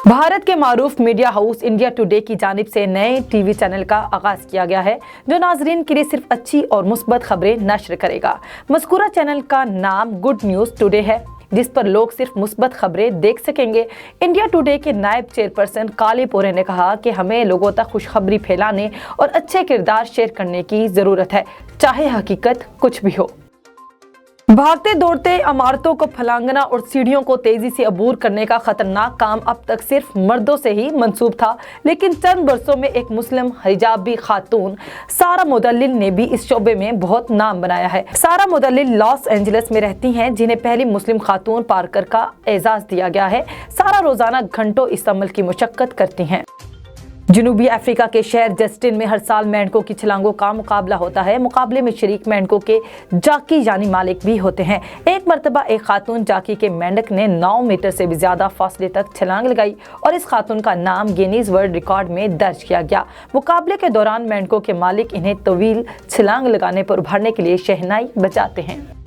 भारत के मारूफ media house India today की जानिब से नए टीवी चैनल का आगाज किया गया है जो नाजरीन के लिए सिर्फ अच्छी और मुस्बत खबरें नश्र करेगा। मज़कूरा चैनल का नाम गुड न्यूज़ टुडे है जिस पर लोग सिर्फ मुस्बत खबरें देख सकेंगे। इंडिया टुडे के नायब चेयरपर्सन कालीपोरे ने कहा कि हमें लोगों तक खुशखबरी फैलाने और अच्छे किरदार शेयर करने की ज़रूरत है, चाहे हकीकत कुछ भी हो। भागते दौड़ते इमारतों को फलांगना और सीढ़ियों को तेजी से अबूर करने का खतरनाक काम अब तक सिर्फ मर्दों से ही मंसूब था, लेकिन चंद बरसों में एक मुस्लिम हिजाबी खातून सारा मुदल्लिल ने भी इस शोबे में बहुत नाम बनाया है। सारा मुदल्लिल लॉस एंजलिस में रहती हैं, जिन्हें पहली मुस्लिम खातून पार्कर का एजाज दिया गया है। सारा रोजाना घंटों इस अमल की मुशक्कत करती हैं। जनूबी अफ्रीका के शहर जस्टिन में हर साल मेंढकों की छलांगों का मुकाबला होता है। मुकाबले में शरीक मेंढकों के जाकी यानी मालिक भी होते हैं। एक मरतबा एक खातून जाकी के मेंढक ने 9 मीटर से भी ज्यादा फासले तक छलांग लगाई और इस खातून का नाम गिनीज वर्ल्ड रिकॉर्ड में दर्ज किया गया। मुकाबले के दौरान मेंढकों के मालिक इन्हें तवील छलांग लगाने पर उभारने के लिए शहनाई बजाते हैं।